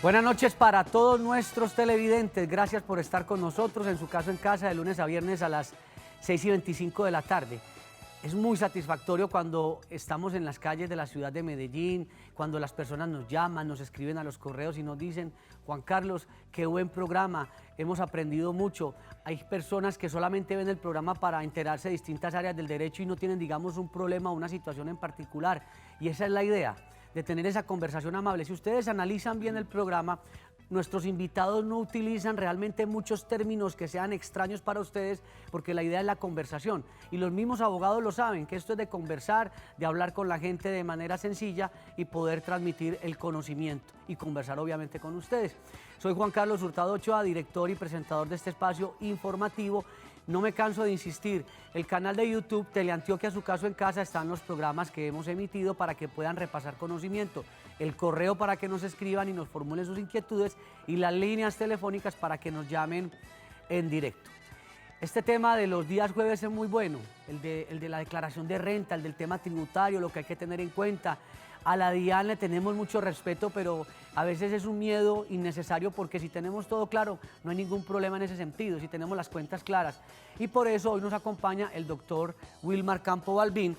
Buenas noches para todos nuestros televidentes. Gracias por estar con nosotros, en su caso en casa, de lunes a viernes a las 6:25 de la tarde. Es muy satisfactorio cuando estamos en las calles de la ciudad de Medellín, cuando las personas nos llaman, nos escriben a los correos y nos dicen: Juan Carlos, qué buen programa, hemos aprendido mucho. Hay personas que solamente ven el programa para enterarse de distintas áreas del derecho y no tienen, digamos, un problema o una situación en particular. Y esa es la idea, de tener esa conversación amable. Si ustedes analizan bien el programa, nuestros invitados no utilizan realmente muchos términos que sean extraños para ustedes, porque la idea es la conversación. Y los mismos abogados lo saben, que esto es de conversar, de hablar con la gente de manera sencilla y poder transmitir el conocimiento y conversar obviamente con ustedes. Soy Juan Carlos Hurtado Ochoa, director y presentador de este espacio informativo. No me canso de insistir, el canal de YouTube Teleantioquia, su caso en casa, están los programas que hemos emitido para que puedan repasar conocimiento, el correo para que nos escriban y nos formulen sus inquietudes y las líneas telefónicas para que nos llamen en directo. Este tema de los días jueves es muy bueno, el de la declaración de renta, el del tema tributario, lo que hay que tener en cuenta. A la DIAN le tenemos mucho respeto, pero a veces es un miedo innecesario, porque si tenemos todo claro, no hay ningún problema en ese sentido, si tenemos las cuentas claras. Y por eso hoy nos acompaña el doctor Wilmar Campo Balbín,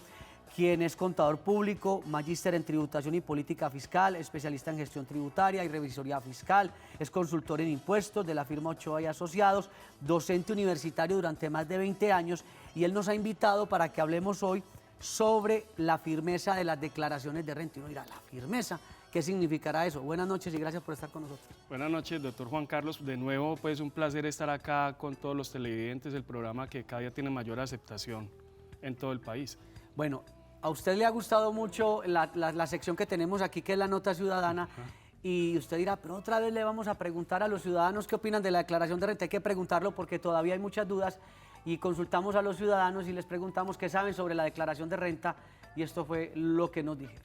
quien es contador público, magíster en tributación y política fiscal, especialista en gestión tributaria y revisoría fiscal, es consultor en impuestos de la firma Ochoa y Asociados, docente universitario durante más de 20 años, y él nos ha invitado para que hablemos hoy sobre la firmeza de las declaraciones de renta. Y uno dirá, ¿la firmeza? ¿Qué significará eso? Buenas noches y gracias por estar con nosotros. Buenas noches, doctor Juan Carlos. De nuevo, pues un placer estar acá con todos los televidentes, el programa que cada día tiene mayor aceptación en todo el país. Bueno, a usted le ha gustado mucho la sección que tenemos aquí, que es la nota ciudadana. Y usted dirá, pero otra vez le vamos a preguntar a los ciudadanos qué opinan de la declaración de renta. Hay que preguntarlo porque todavía hay muchas dudas, y consultamos a los ciudadanos y les preguntamos qué saben sobre la declaración de renta, y esto fue lo que nos dijeron.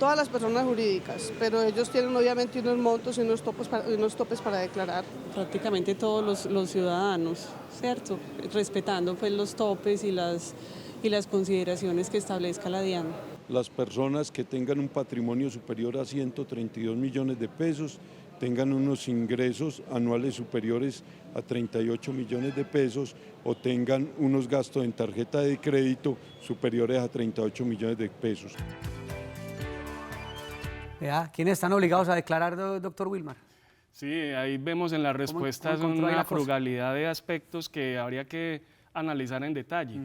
Todas las personas jurídicas, pero ellos tienen obviamente unos montos y unos topes para declarar. Prácticamente todos los ciudadanos, ¿cierto? Respetando pues los topes y las consideraciones que establezca la DIAN. Las personas que tengan un patrimonio superior a 132 millones de pesos, tengan unos ingresos anuales superiores a 38 millones de pesos o tengan unos gastos en tarjeta de crédito superiores a 38 millones de pesos. Vea, ¿quiénes están obligados a declarar, doctor Wilmar? Sí, ahí vemos en las respuestas una frugalidad de aspectos que habría que analizar en detalle,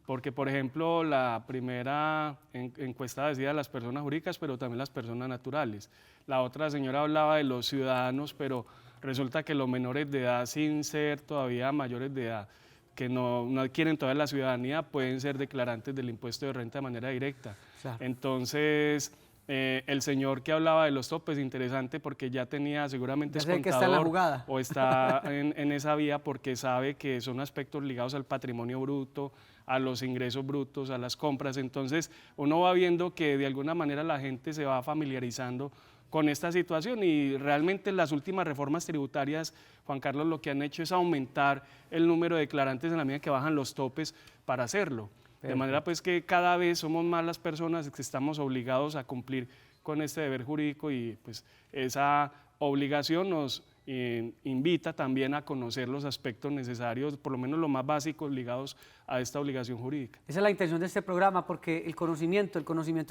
porque por ejemplo la primera encuesta decía las personas jurídicas, pero también las personas naturales. La otra señora hablaba de los ciudadanos, pero resulta que los menores de edad, sin ser todavía mayores de edad, que no adquieren todavía la ciudadanía, pueden ser declarantes del impuesto de renta de manera directa. Claro. Entonces, el señor que hablaba de los topes, interesante, porque ya tenía seguramente es contador, que está en la jugada, o está en esa vía, porque sabe que son aspectos ligados al patrimonio bruto, a los ingresos brutos, a las compras. Entonces uno va viendo que de alguna manera la gente se va familiarizando con esta situación, y realmente las últimas reformas tributarias, Juan Carlos, lo que han hecho es aumentar el número de declarantes en la medida que bajan los topes para hacerlo. De manera pues que cada vez somos más las personas que estamos obligados a cumplir con este deber jurídico, y pues esa obligación nos invita también a conocer los aspectos necesarios, por lo menos los más básicos ligados a esta obligación jurídica. Esa es la intención de este programa, porque el conocimiento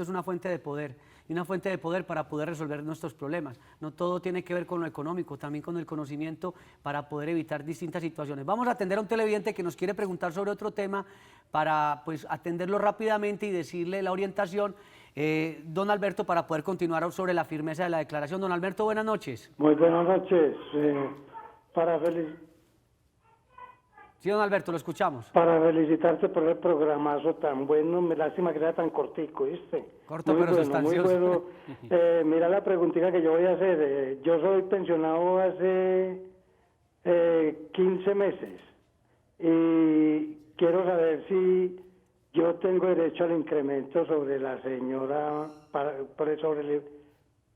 es una fuente de poder, y una fuente de poder para poder resolver nuestros problemas. No todo tiene que ver con lo económico, también con el conocimiento para poder evitar distintas situaciones. Vamos a atender a un televidente que nos quiere preguntar sobre otro tema, para pues atenderlo rápidamente y decirle la orientación. Don Alberto, para poder continuar sobre la firmeza de la declaración. Don Alberto, buenas noches. Muy buenas noches. Sí, don Alberto, lo escuchamos. Para felicitarte por el programazo tan bueno, me lástima que sea tan cortico, ¿viste? Corto, muy pero bueno, sustancioso. Muy bueno. Mira la preguntita que yo voy a hacer. Yo soy pensionado hace 15 meses y quiero saber si yo tengo derecho al incremento sobre la señora,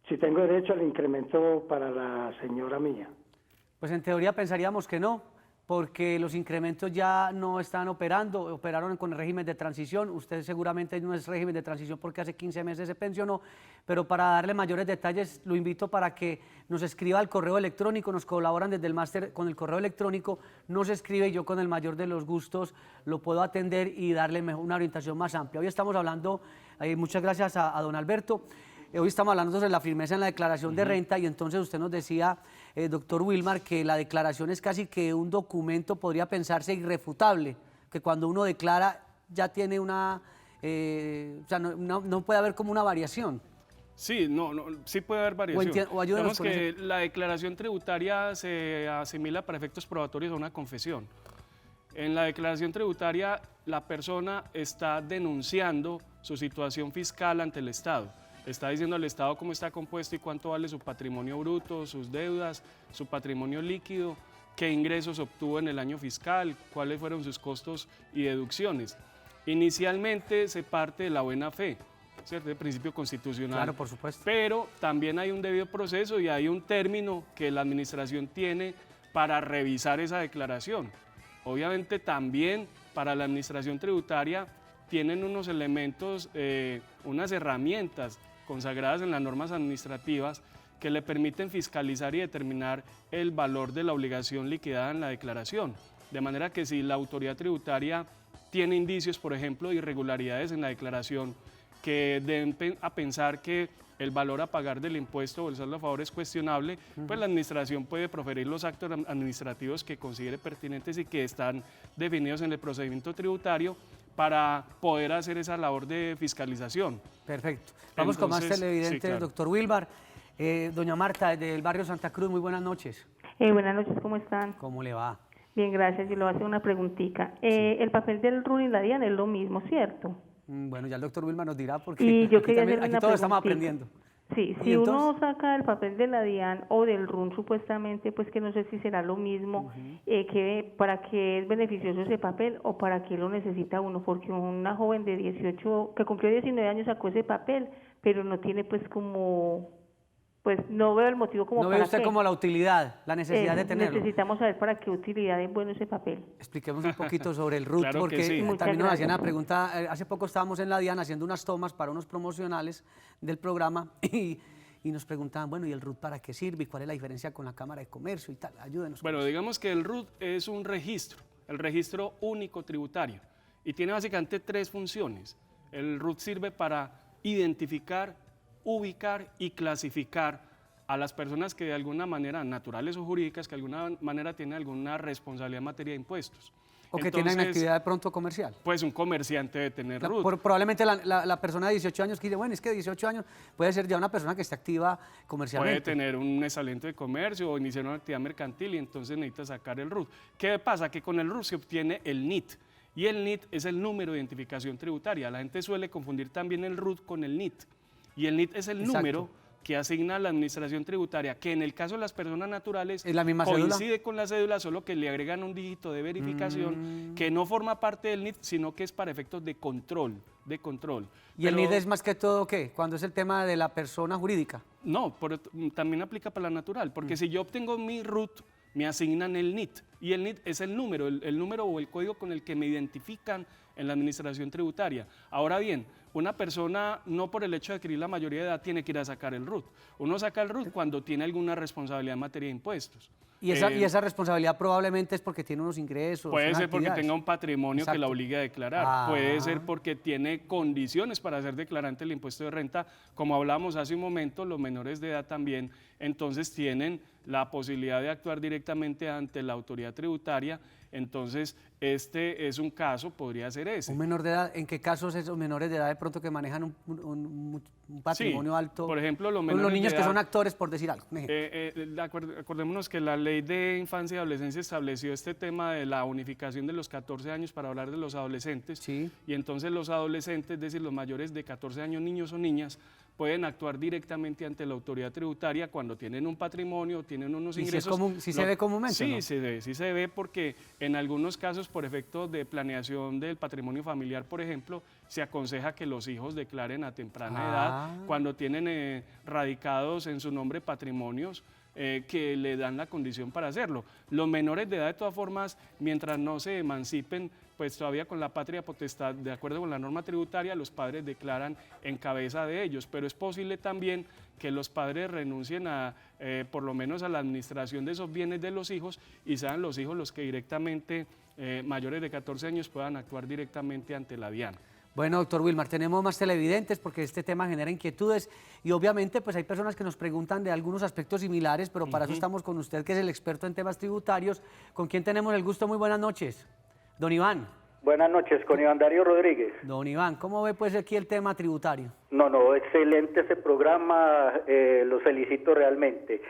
si tengo derecho al incremento para la señora mía. Pues en teoría pensaríamos que no, porque los incrementos ya no están operando, operaron con el régimen de transición. Usted seguramente no es régimen de transición porque hace 15 meses se pensionó, pero para darle mayores detalles lo invito para que nos escriba al correo electrónico, nos colaboran desde el máster con el correo electrónico, nos escribe y yo con el mayor de los gustos lo puedo atender y darle una orientación más amplia. Hoy estamos hablando, muchas gracias a don Alberto. Hoy estamos hablando sobre la firmeza en la declaración de renta y entonces usted nos decía, doctor Wilmar, que la declaración es casi que un documento, podría pensarse irrefutable, que cuando uno declara ya tiene una, o sea, no puede haber como una variación. Sí, sí puede haber variación. O ayúdanos con que la declaración tributaria se asimila para efectos probatorios a una confesión. En la declaración tributaria la persona está denunciando su situación fiscal ante el Estado. Está diciendo al Estado cómo está compuesto y cuánto vale su patrimonio bruto, sus deudas, su patrimonio líquido, qué ingresos obtuvo en el año fiscal, cuáles fueron sus costos y deducciones. Inicialmente se parte de la buena fe, ¿cierto? El principio constitucional. Claro, por supuesto. Pero también hay un debido proceso y hay un término que la administración tiene para revisar esa declaración. Obviamente también para la administración tributaria tienen unos elementos, unas herramientas consagradas en las normas administrativas que le permiten fiscalizar y determinar el valor de la obligación liquidada en la declaración. De manera que si la autoridad tributaria tiene indicios, por ejemplo, de irregularidades en la declaración que den a pensar que el valor a pagar del impuesto o el saldo a favor es cuestionable, pues la administración puede proferir los actos administrativos que considere pertinentes y que están definidos en el procedimiento tributario para poder hacer esa labor de fiscalización. Perfecto. Vamos con más televidentes, sí, claro. Doctor Wilmar. Doña Marta, desde el barrio Santa Cruz, muy buenas noches. Buenas noches, ¿cómo están? ¿Cómo le va? Bien, gracias. Y le voy a hacer una preguntita. El papel del RUN y la DIAN es lo mismo, ¿cierto? Bueno, ya el doctor Wilmar nos dirá porque y yo quería aquí todos estamos aprendiendo. Sí, si uno saca el papel de la DIAN o del RUN, supuestamente, pues que no sé si será lo mismo, ¿para qué es beneficioso ese papel o para qué lo necesita uno? Porque una joven de 18, que cumplió 19 años, sacó ese papel, pero no tiene pues como, pues no veo el motivo como ¿No para ve usted qué. Como la utilidad, la necesidad de tenerlo? Necesitamos saber para qué utilidad es bueno ese papel. Expliquemos un poquito sobre el RUT, Claro porque sí. También nos hacían una pregunta, hace poco estábamos en la DIAN haciendo unas tomas para unos promocionales del programa y nos preguntaban, bueno, ¿y el RUT para qué sirve? ¿Y cuál es la diferencia con la Cámara de Comercio y tal? Ayúdenos. Bueno, digamos que el RUT es un registro, el registro único tributario, y tiene básicamente tres funciones. El RUT sirve para identificar, ubicar y clasificar a las personas que de alguna manera, naturales o jurídicas, que de alguna manera tienen alguna responsabilidad en materia de impuestos. O que tienen actividad de pronto comercial. Pues un comerciante debe tener RUT. Probablemente la persona de 18 años que dice, bueno, es que 18 años puede ser ya una persona que esté activa comercialmente. Puede tener un establecimiento de comercio o iniciar una actividad mercantil y entonces necesita sacar el RUT. ¿Qué pasa? Que con el RUT se obtiene el NIT. Y el NIT es el número de identificación tributaria. La gente suele confundir también el RUT con el NIT. Y el NIT es el número que asigna la administración tributaria, que en el caso de las personas naturales ¿es la misma coincide cédula? Con la cédula, solo que le agregan un dígito de verificación que no forma parte del NIT, sino que es para efectos de control. ¿Y el NIT es más que todo qué? Cuando es el tema de la persona jurídica. No, también aplica para la natural, porque si yo obtengo mi RUT, me asignan el NIT, y el NIT es el número o el código con el que me identifican en la administración tributaria. Ahora bien, una persona no por el hecho de adquirir la mayoría de edad tiene que ir a sacar el RUT. Uno saca el RUT cuando tiene alguna responsabilidad en materia de impuestos. Y esa responsabilidad probablemente es porque tiene unos ingresos. Puede ser porque tenga un patrimonio que la obligue a declarar. Puede ser porque tiene condiciones para ser declarante del impuesto de renta. Como hablamos hace un momento, los menores de edad también entonces tienen la posibilidad de actuar directamente ante la autoridad tributaria. Entonces, este es un caso, podría ser ese. ¿Un menor de edad? ¿En qué casos esos menores de edad de pronto que manejan un patrimonio alto? Por ejemplo, los niños que son actores, por decir algo. Acordémonos que la Ley de Infancia y Adolescencia estableció este tema de la unificación de los 14 años para hablar de los adolescentes. Sí. Y entonces los adolescentes, es decir, los mayores de 14 años, niños o niñas, pueden actuar directamente ante la autoridad tributaria cuando tienen un patrimonio, tienen unos ingresos. ¿Sí se ve comúnmente? Sí, ¿no? sí se ve porque en algunos casos, por efectos de planeación del patrimonio familiar, por ejemplo, se aconseja que los hijos declaren a temprana edad cuando tienen radicados en su nombre patrimonios que le dan la condición para hacerlo. Los menores de edad, de todas formas, mientras no se emancipen, pues todavía con la patria potestad, de acuerdo con la norma tributaria, los padres declaran en cabeza de ellos, pero es posible también que los padres renuncien a, por lo menos a la administración de esos bienes de los hijos y sean los hijos los que directamente, mayores de 14 años, puedan actuar directamente ante la DIAN. Bueno, doctor Wilmar, tenemos más televidentes porque este tema genera inquietudes y obviamente pues hay personas que nos preguntan de algunos aspectos similares, pero para eso estamos con usted, que es el experto en temas tributarios. ¿Con quién tenemos el gusto? Muy buenas noches. Don Iván. Buenas noches, con Iván Darío Rodríguez. Don Iván, ¿cómo ve pues aquí el tema tributario? No, excelente ese programa, lo felicito realmente.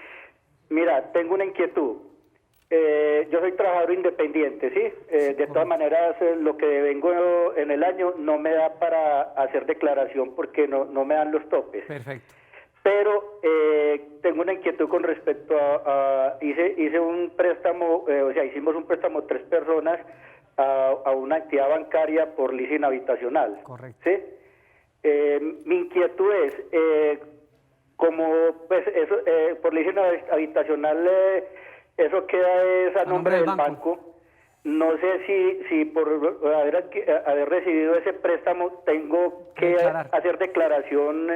Mira, tengo una inquietud. Yo soy trabajador independiente, ¿sí? De todas maneras, lo que vengo en el año no me da para hacer declaración porque no me dan los topes. Perfecto. Pero tengo una inquietud con respecto hice un préstamo, hicimos un préstamo 3 personas a una entidad bancaria por leasing habitacional. Correcto. ¿Sí? Mi inquietud es, como pues eso, por leasing habitacional, eso queda a nombre del banco. No sé si por haber recibido ese préstamo tengo que hacer declaración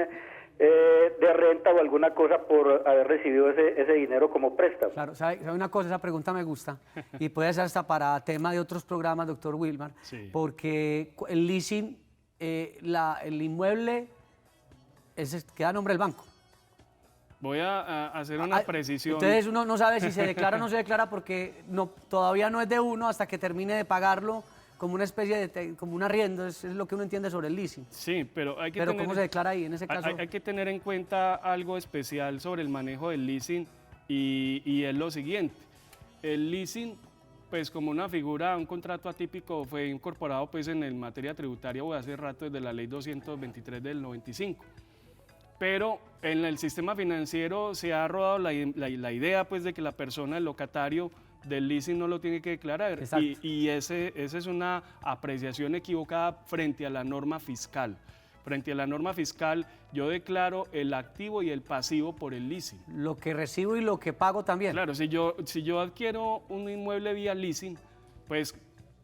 de renta o alguna cosa por haber recibido ese dinero como préstamo. Claro, ¿sabe una cosa? Esa pregunta me gusta y puede ser hasta para tema de otros programas, doctor Wilmar, porque el leasing, el inmueble queda a nombre del banco. Voy a hacer una precisión. Entonces uno no sabe si se declara o no se declara porque todavía no es de uno hasta que termine de pagarlo como una especie de, como un arriendo, es lo que uno entiende sobre el leasing. Sí, pero hay que Pero ¿cómo se declara ahí en ese caso? Hay que tener en cuenta algo especial sobre el manejo del leasing y es lo siguiente. El leasing, pues como una figura, un contrato atípico, fue incorporado pues en el materia tributaria hace rato desde la ley 223 del 95. Pero en el sistema financiero se ha rodado la idea pues de que la persona, el locatario del leasing, no lo tiene que declarar. Y esa es una apreciación equivocada frente a la norma fiscal. Frente a la norma fiscal, yo declaro el activo y el pasivo por el leasing. Lo que recibo y lo que pago también. Claro, si yo adquiero un inmueble vía leasing, pues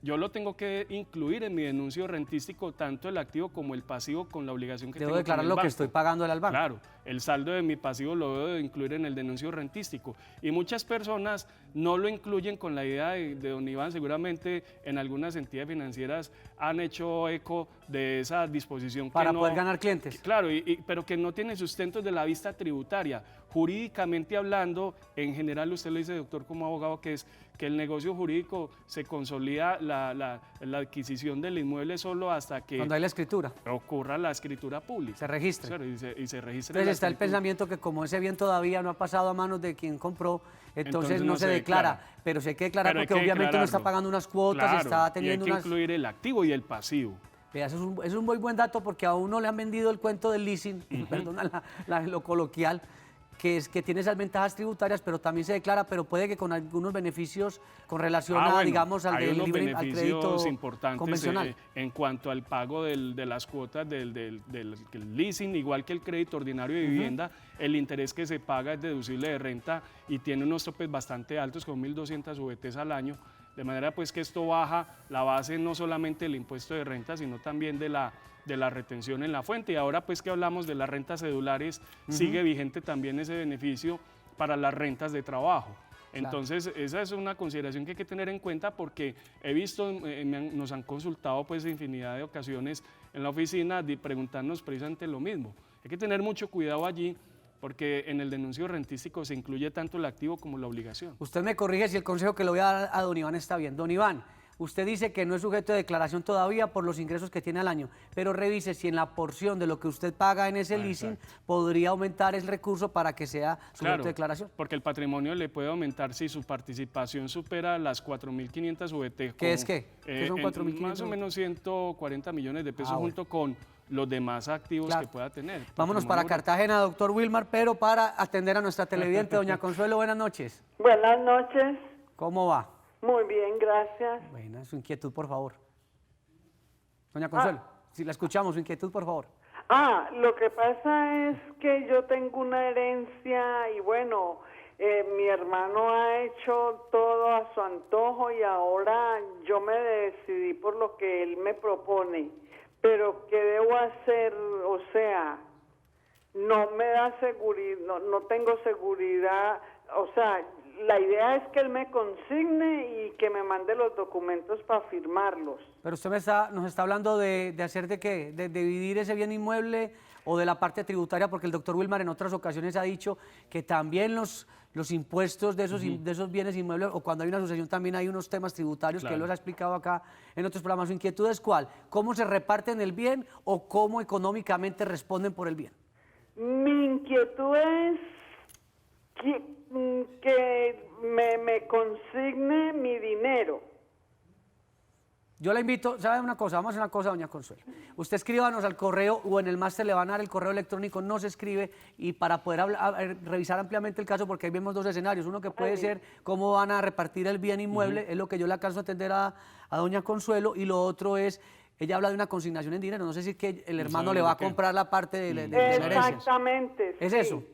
yo lo tengo que incluir en mi denuncio rentístico, tanto el activo como el pasivo, con la obligación que tengo con el banco. Debo declarar lo que estoy pagando al banco. Claro, el saldo de mi pasivo lo debo de incluir en el denuncio rentístico. Y muchas personas no lo incluyen con la idea de don Iván. Seguramente en algunas entidades financieras han hecho eco de esa disposición. Para poder ganar clientes. Claro, pero que no tiene sustentos de la vista tributaria. Jurídicamente hablando, en general usted lo dice, doctor, como abogado, que es que el negocio jurídico se consolida la adquisición del inmueble solo hasta que... Cuando hay la escritura. Ocurra la escritura pública. Se registre. Claro, y se registre. Entonces está el pensamiento que como ese bien todavía no ha pasado a manos de quien compró, entonces no se declara. Pero sí hay que declarar porque obviamente uno está pagando unas cuotas, claro, está teniendo y hay que incluir el activo y el pasivo. Eso es un muy buen dato porque a uno le han vendido el cuento del leasing, perdona lo coloquial, que tiene esas ventajas tributarias, pero también se declara, pero puede que con algunos beneficios con relación a, digamos, al crédito importantes convencional. En cuanto al pago de las cuotas del leasing, igual que el crédito ordinario de vivienda, el interés que se paga es deducible de renta y tiene unos topes bastante altos, con 1.200 VTs al año, de manera pues que esto baja la base no solamente del impuesto de renta, sino también de la retención en la fuente. Y ahora pues que hablamos de las rentas cedulares, sigue vigente también ese beneficio para las rentas de trabajo. Entonces, esa es una consideración que hay que tener en cuenta porque he visto, nos han consultado pues infinidad de ocasiones en la oficina preguntarnos precisamente lo mismo. Hay que tener mucho cuidado allí porque en el denuncio rentístico se incluye tanto el activo como la obligación. Usted me corrige si el consejo que le voy a dar a don Iván está bien. Don Iván, usted dice que no es sujeto de declaración todavía por los ingresos que tiene al año, pero revise si en la porción de lo que usted paga en ese leasing podría aumentar el recurso para que sea sujeto de declaración. Porque el patrimonio le puede aumentar si su participación supera las 4.500 VT. ¿Qué es qué? ¿Qué son 4.500? Más o menos 140 millones de pesos junto con los demás activos que pueda tener. Vámonos para Cartagena, doctor Wilmar, pero para atender a nuestra televidente, doña Consuelo, buenas noches. Buenas noches. ¿Cómo va? Muy bien, gracias. Bueno, su inquietud, por favor. Doña Consuelo, si la escuchamos, su inquietud, por favor. Lo que pasa es que yo tengo una herencia y bueno, Mi hermano ha hecho todo a su antojo y ahora yo me decidí por lo que él me propone. Pero ¿qué debo hacer? O sea, no me da seguridad, no tengo seguridad. O sea, la idea es que él me consigne y que me mande los documentos para firmarlos. Pero usted nos está hablando de hacer de qué, de dividir ese bien inmueble o de la parte tributaria, porque el doctor Wilmar en otras ocasiones ha dicho que también los impuestos de esos bienes inmuebles, o cuando hay una sucesión también hay unos temas tributarios, claro, que él los ha explicado acá en otros programas. ¿Su inquietud es cuál? ¿Cómo se reparten el bien o cómo económicamente responden por el bien? Mi inquietud es que me consigne mi dinero. Yo la invito, ¿sabe una cosa? Vamos a hacer una cosa, doña Consuelo. Usted escríbanos al correo o en el máster le van a dar el correo electrónico, nos escribe y para poder revisar ampliamente el caso, porque ahí vemos dos escenarios. Uno que puede ser cómo van a repartir el bien inmueble, es lo que yo le alcanzo a entender a doña Consuelo, y lo otro es, ella habla de una consignación en dinero, no sé si es que el hermano le va a comprar la parte de la herencia. Exactamente. ¿Es eso?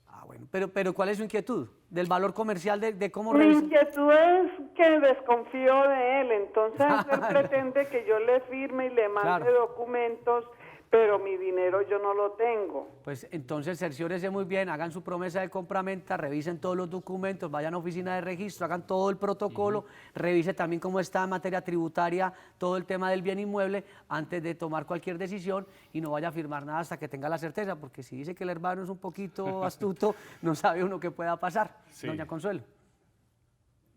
Ah, bueno, pero ¿cuál es su inquietud? ¿Del valor comercial de cómo Mi revisar? inquietud es que desconfío de él, entonces él pretende que yo le firme y le mande documentos, pero mi dinero yo no lo tengo. Pues entonces cerciórese muy bien, hagan su promesa de compraventa, revisen todos los documentos, vayan a oficina de registro, hagan todo el protocolo, revise también cómo está en materia tributaria todo el tema del bien inmueble antes de tomar cualquier decisión y no vaya a firmar nada hasta que tenga la certeza, porque si dice que el hermano es un poquito astuto, no sabe uno qué pueda pasar. Sí. Doña Consuelo.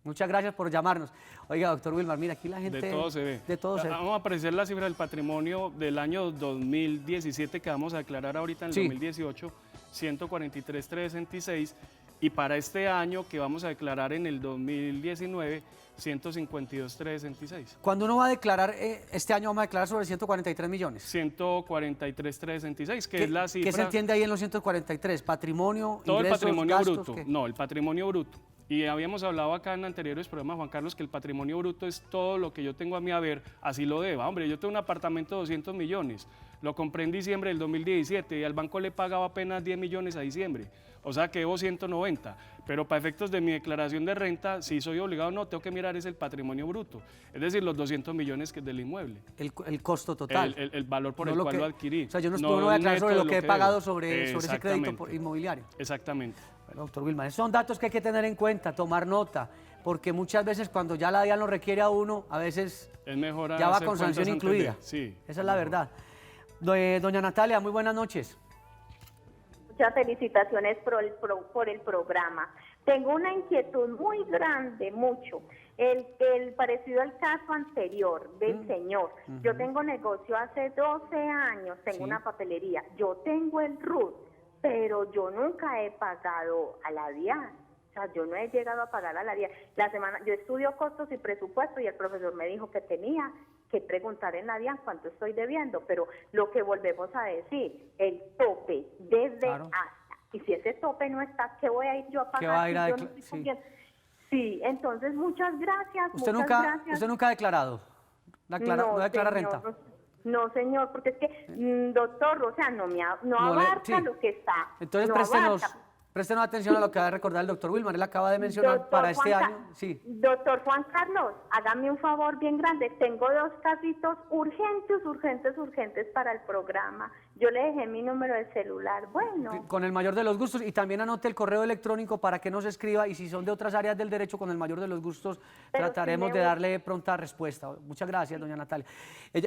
Muchas gracias por llamarnos. Oiga, doctor Wilmar, mira, aquí la gente... De todo se ve. De todo se ve. Vamos a apreciar la cifra del patrimonio del año 2017 que vamos a declarar ahorita en el 2018, 143.366, y para este año que vamos a declarar en el 2019, 152.366. Cuando uno va a declarar, este año vamos a declarar sobre 143 millones. 143.366, que es la cifra... ¿Qué se entiende ahí en los 143? ¿Patrimonio, todo ingresos, el patrimonio gastos, bruto? ¿qué? No, el patrimonio bruto. Y habíamos hablado acá en anteriores programas, Juan Carlos, que el patrimonio bruto es todo lo que yo tengo a mi haber, así lo deba. Hombre, yo tengo un apartamento de 200 millones, lo compré en diciembre del 2017 y al banco le pagaba apenas 10 millones a diciembre, o sea que debo 190. Pero para efectos de mi declaración de renta, si soy obligado o no, tengo que mirar es el patrimonio bruto, es decir, los 200 millones que es del inmueble. El costo total. El valor por el cual lo adquirí. O sea, yo no voy a declarar sobre lo que he pagado sobre ese crédito inmobiliario. Exactamente. Bueno, doctor Wilmar, esos son datos que hay que tener en cuenta, tomar nota, porque muchas veces cuando ya la DIAN lo requiere a uno, a veces es mejor ya va con sanción incluida. Sí, esa es la verdad. Doña Natalia, muy buenas noches. Muchas felicitaciones por el programa. Tengo una inquietud muy grande, mucho, el parecido al caso anterior del señor. Yo tengo negocio hace 12 años, tengo una papelería, yo tengo el RUT, pero yo nunca he pagado a la DIAN. O sea, yo no he llegado a pagar a la DIAN. Yo estudio costos y presupuesto y el profesor me dijo que tenía que preguntar en la DIAN cuánto estoy debiendo, pero lo que volvemos a decir, el tope desde hasta. Y si ese tope no está, ¿qué voy a ir yo a pagar? ¿Qué va a ir a Sí, entonces muchas gracias. ¿Usted nunca ha declarado? ¿No declara renta? No, señor, porque es que, doctor, o sea, no abarca lo que está. Entonces, préstenos atención a lo que va a recordar el doctor Wilmar. Él acaba de mencionar para este año. Sí. Doctor Juan Carlos, hágame un favor bien grande. Tengo 2 casitos urgentes para el programa. Yo le dejé mi número de celular. Bueno. Con el mayor de los gustos, y también anote el correo electrónico para que nos escriba, y si son de otras áreas del derecho, con el mayor de los gustos trataremos de darle pronta respuesta. Muchas gracias, doña Natalia.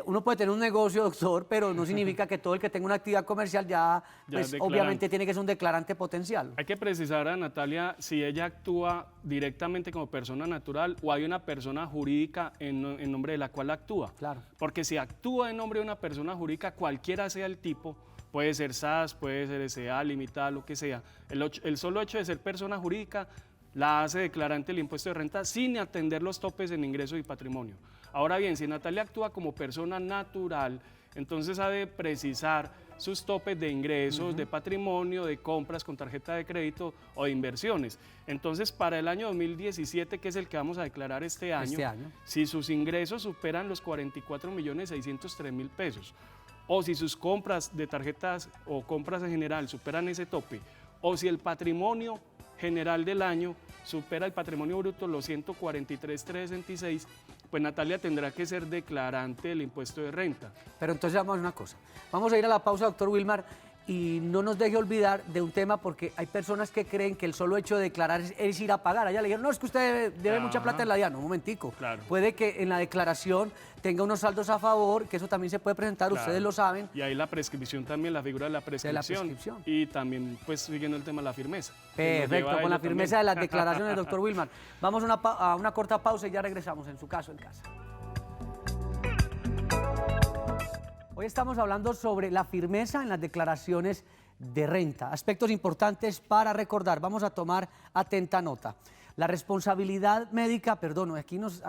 Uno puede tener un negocio, doctor, pero no significa que todo el que tenga una actividad comercial ya pues, obviamente tiene que ser un declarante potencial. Hay que precisar a Natalia si ella actúa directamente como persona natural o hay una persona jurídica en nombre de la cual actúa. Claro. Porque si actúa en nombre de una persona jurídica, cualquiera sea el tipo, puede ser SAS, puede ser S.A., limitada, lo que sea. El solo hecho de ser persona jurídica la hace declarante del impuesto de renta sin atender los topes en ingresos y patrimonio. Ahora bien, si Natalia actúa como persona natural, entonces ha de precisar sus topes de ingresos, de patrimonio, de compras con tarjeta de crédito o de inversiones. Entonces, para el año 2017, que es el que vamos a declarar este año, si sus ingresos superan los 44.603.000 pesos, o si sus compras de tarjetas o compras en general superan ese tope, o si el patrimonio general del año supera el patrimonio bruto los 143.366, pues Natalia tendrá que ser declarante del impuesto de renta. Pero entonces vamos a hacer una cosa. Vamos a ir a la pausa, doctor Wilmar, y no nos deje olvidar de un tema, porque hay personas que creen que el solo hecho de declarar es ir a pagar. Allá le dijeron, no, es que usted debe mucha plata en la DIAN. Un momentico. Claro. Puede que en la declaración tenga unos saldos a favor, que eso también se puede presentar, claro, ustedes lo saben. Y ahí la prescripción también, la figura de la prescripción. Y también, pues, siguiendo el tema de la firmeza. Perfecto, con la firmeza también de las declaraciones, doctor Wilmar. Vamos a una corta pausa y ya regresamos en su caso en casa. Hoy estamos hablando sobre la firmeza en las declaraciones de renta. Aspectos importantes para recordar. Vamos a tomar atenta nota. La responsabilidad médica, perdón, aquí nos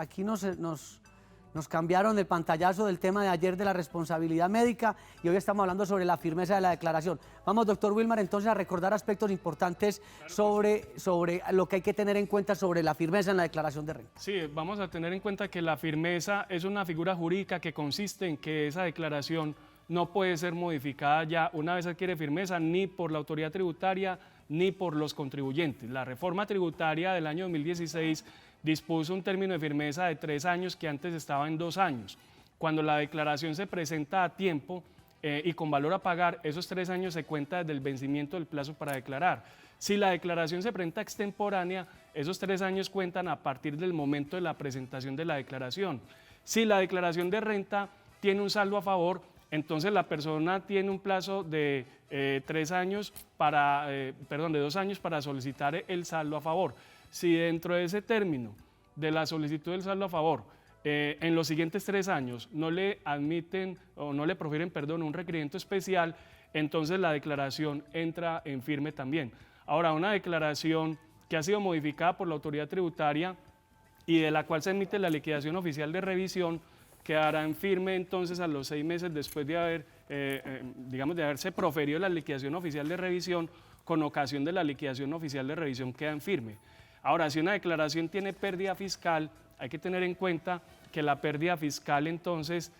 cambiaron el pantallazo del tema de ayer de la responsabilidad médica y hoy estamos hablando sobre la firmeza de la declaración. Vamos, doctor Wilmar, entonces a recordar aspectos importantes sobre lo que hay que tener en cuenta sobre la firmeza en la declaración de renta. Sí, vamos a tener en cuenta que la firmeza es una figura jurídica que consiste en que esa declaración no puede ser modificada ya una vez adquiere firmeza ni por la autoridad tributaria ni por los contribuyentes. La reforma tributaria del año 2016 dispuso un término de firmeza de 3 años que antes estaba en 2 años. Cuando la declaración se presenta a tiempo y con valor a pagar, esos 3 años se cuenta desde el vencimiento del plazo para declarar. Si la declaración se presenta extemporánea, esos 3 años cuentan a partir del momento de la presentación de la declaración. Si la declaración de renta tiene un saldo a favor, entonces la persona tiene un plazo de 2 años para solicitar el saldo a favor. Si dentro de ese término de la solicitud del saldo a favor, en los siguientes 3 años no le admiten o no le profieren, un requerimiento especial, entonces la declaración entra en firme también. Ahora, una declaración que ha sido modificada por la autoridad tributaria y de la cual se emite la liquidación oficial de revisión, quedará en firme entonces a los 6 meses después de haberse proferido la liquidación oficial de revisión. Con ocasión de la liquidación oficial de revisión queda en firme. Ahora, si una declaración tiene pérdida fiscal, hay que tener en cuenta que la pérdida fiscal entonces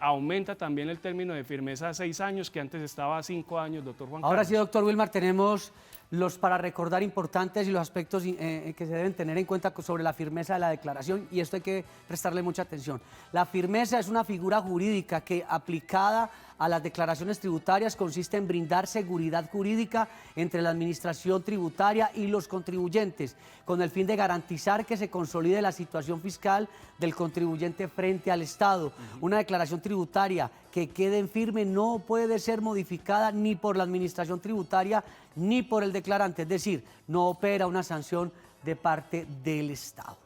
aumenta también el término de firmeza a 6 años, que antes estaba a 5 años, doctor Juan Carlos. Ahora sí, doctor Wilmar, tenemos los para recordar importantes y los aspectos que se deben tener en cuenta sobre la firmeza de la declaración, y esto hay que prestarle mucha atención. La firmeza es una figura jurídica que, aplicada a las declaraciones tributarias, consiste en brindar seguridad jurídica entre la administración tributaria y los contribuyentes, con el fin de garantizar que se consolide la situación fiscal del contribuyente frente al Estado. Una declaración tributaria que quede en firme no puede ser modificada ni por la administración tributaria ni por el declarante, es decir, no opera una sanción de parte del Estado.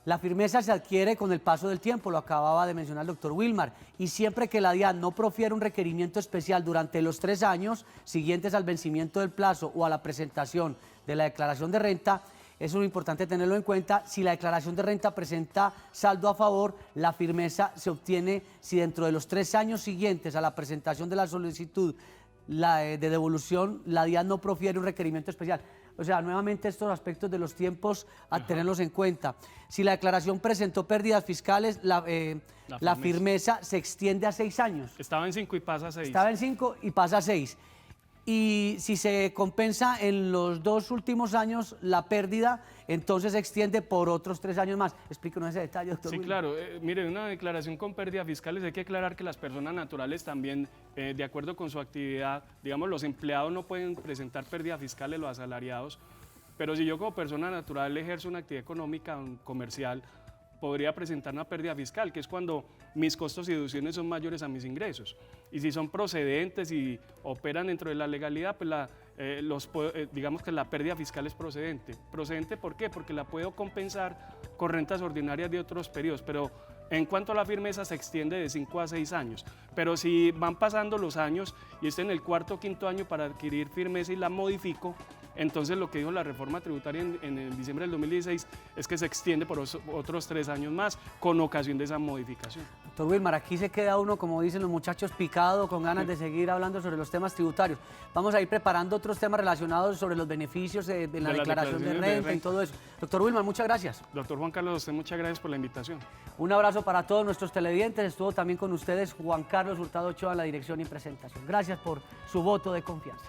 La firmeza se adquiere con el paso del tiempo, lo acababa de mencionar el doctor Wilmar, y siempre que la DIAN no profiera un requerimiento especial durante los 3 años siguientes al vencimiento del plazo o a la presentación de la declaración de renta, eso es muy importante tenerlo en cuenta. Si la declaración de renta presenta saldo a favor, la firmeza se obtiene si dentro de los 3 años siguientes a la presentación de la solicitud de devolución, la DIAN no profiere un requerimiento especial. O sea, nuevamente estos aspectos de los tiempos a tenerlos en cuenta. Si la declaración presentó pérdidas fiscales, la firmeza se extiende a 6 años. Estaba en 5 y pasa a 6. Estaba en 5 y pasa a 6. Y si se compensa en los 2 últimos años la pérdida, entonces se extiende por otros 3 años más. Explíquenos ese detalle, doctor. Sí, claro. Mire, una declaración con pérdidas fiscales hay que aclarar que las personas naturales también, de acuerdo con su actividad, digamos, los empleados no pueden presentar pérdidas fiscales, los asalariados, pero si yo como persona natural ejerzo una actividad económica comercial, podría presentar una pérdida fiscal, que es cuando mis costos y deducciones son mayores a mis ingresos. Y si son procedentes y operan dentro de la legalidad, pues digamos que la pérdida fiscal es procedente. ¿Procedente por qué? Porque la puedo compensar con rentas ordinarias de otros periodos, pero en cuanto a la firmeza se extiende de 5 a 6 años. Pero si van pasando los años y estoy en el 4º o 5º año para adquirir firmeza y la modifico, entonces lo que dijo la reforma tributaria en diciembre del 2016 es que se extiende por otros 3 años más con ocasión de esa modificación. Doctor Wilmar, aquí se queda uno, como dicen los muchachos, picado, con ganas de seguir hablando sobre los temas tributarios. Vamos a ir preparando otros temas relacionados sobre los beneficios de la declaración de renta y todo eso. Doctor Wilmar, muchas gracias. Doctor Juan Carlos, a usted muchas gracias por la invitación. Un abrazo para todos nuestros televidentes. Estuvo también con ustedes Juan Carlos Hurtado Ochoa en la dirección y presentación. Gracias por su voto de confianza.